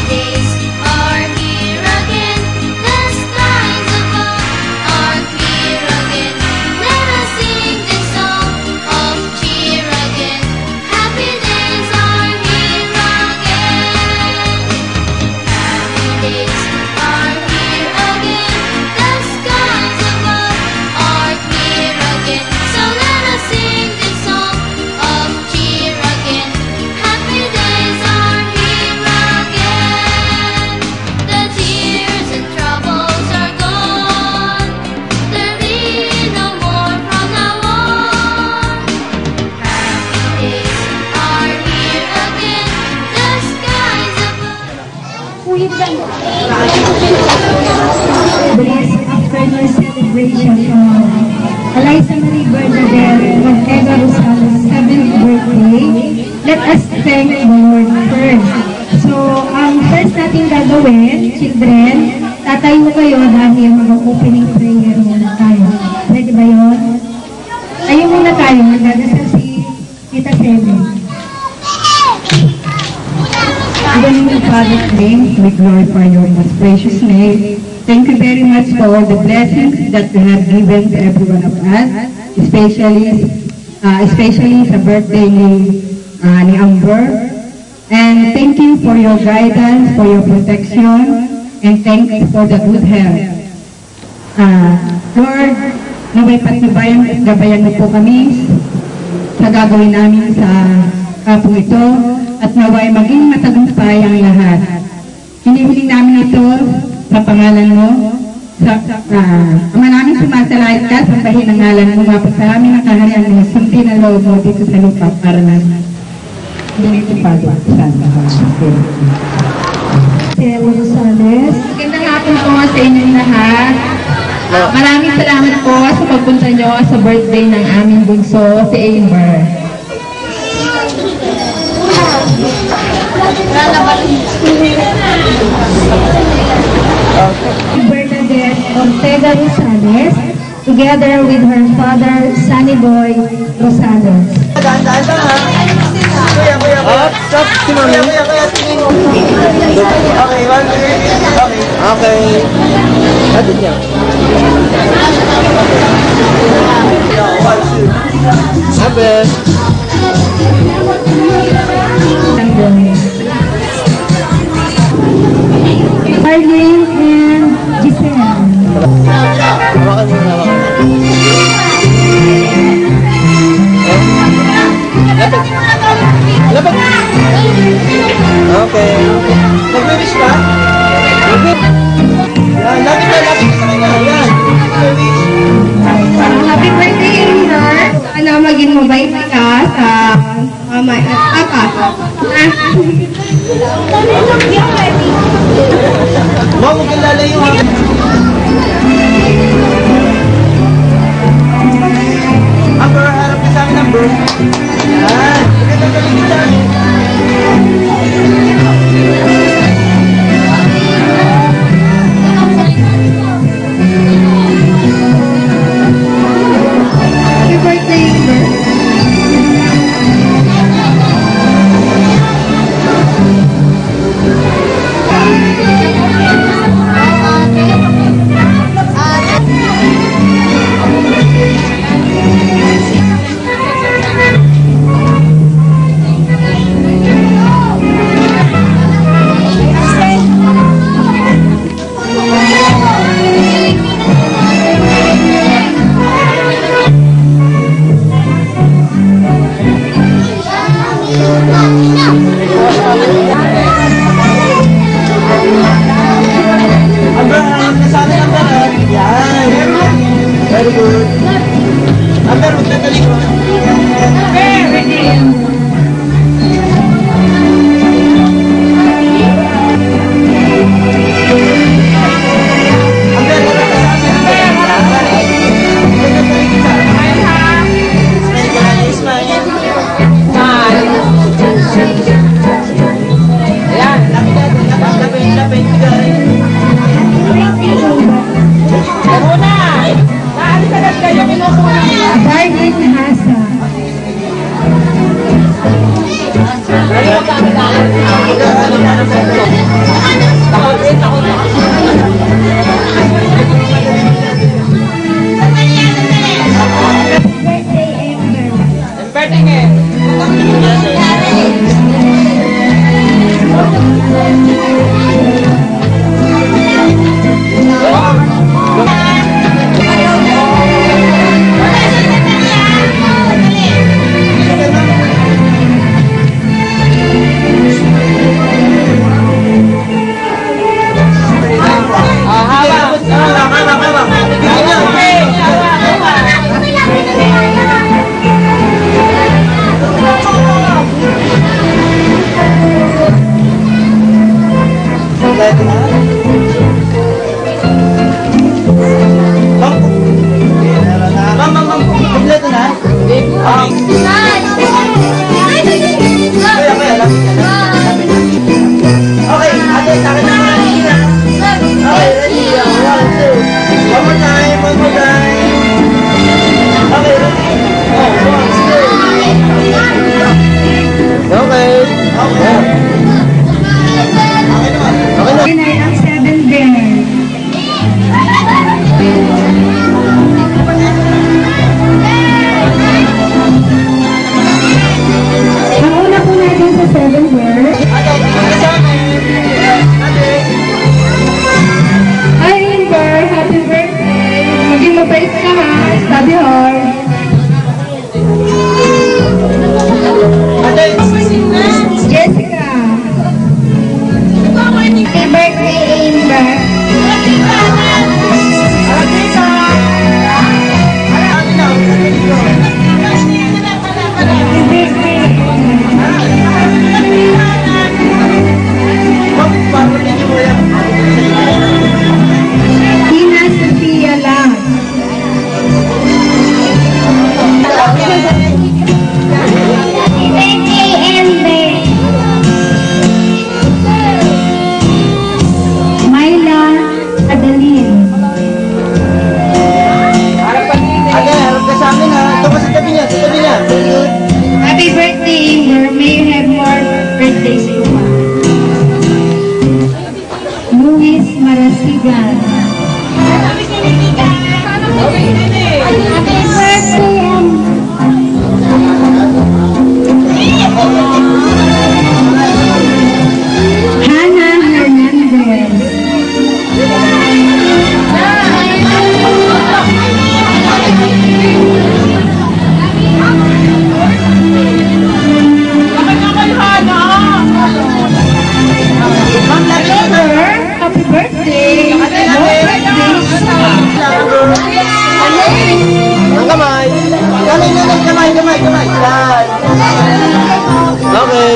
days are here again. The skies above are clear again. Let us sing this song of cheer again. Happy days are here again. Happy days are here again. The skies above are clear again. So let us sing this song of cheer again. Happy days are here again. The tears and troubles are gone. There'll be no more from now on. Happy days are here again. The skies above. Blessed afternoon celebration of Eliza Marie Bernadette Ortega Rosales 7th birthday. Let us thank the Lord first. So, ang first natin gagawin, children, tatayo kayo dahil mag-opening prayer muna tayo. Ready ba yun? Tayo muna tayo, magdadasal si Tita Sebe. In the name of Father's name, we glorify your most precious name. Thank you very much for all the blessings that you have given to every one of us, especially sa birthday ni Amber. And thank you for your guidance, for your protection, and thank you for the good health. Lord, naway gabayan mo po kami sa gagawin namin sa kapo ito, at naway maging matagumpay ang lahat. Hinihiling namin ito sa pangalan mo, Ama namin sumasalait ka, sambahin ang ngalan mo, mapasalamin ang kaharian mo, sundin ang loob mo dito sa lupa para namin. Ganito pa doon, Sebe Rosales. Magandang hapon po sa inyong lahat. Maraming salamat po sa pagpunta nyo sa birthday ng aming bunso, si Amber. Bernadette Ortega Rosales, together with her father, Sunny Boy Rosales. Stop si Mami. Okay, 1, 2, okay. Atin niya. Abe. Arlene and Giselle. Hawakan mo, hawakan mo. Lapit. Okay. Nag-wish ka? Yan, lapit sa kanya. Yan. Happy birthday, Amber. Sana maging mabait ka sa mama at papa. Ma'am, huwag kang lalayo ha. Amber, harap ka sa akin, Amber. Yan. Magandang galing dyan. Happy birthday, Amber. Kompleto na? Ma'am, kompleto na? Kaya, lapit ka na. Okay, ate, sa akin naman. Okay, ready? 1, 2. One more time, one more time. Okay, ready? Oh, 1, 2. Okay. Okay. Okay na. Yun ay ang 7 bear. Ang una po natin sa 7 bear. Hi, Amber! Happy birthday! Maging mabait ka ha! Study hard! Jessica. Happy birthday, Amber. Happy birthday. Tina Sofia lang. Happy birthday, Amber. Myla Adeline. Ate, harap ka sa amin ha. Ito ka sa tabi niya, sa tabi niya. Happy birthday, Amber. May you have more birthdays to come. Luis Marasigan. Happy birthday, Hannah Hernandez. Happy birthday! More birthdays! Ang kamay. Kamay. Yan. Okay.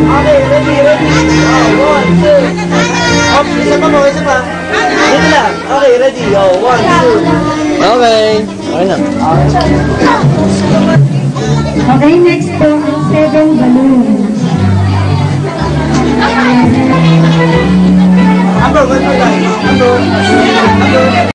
Okay, ready. Oh, 1, 2. Up, isa pa. Dito lang. Okay, ready. Oh, 1, 2. Okay. Okay na. Okay, next po ang 7 balloons. Amber, one more time. Amber.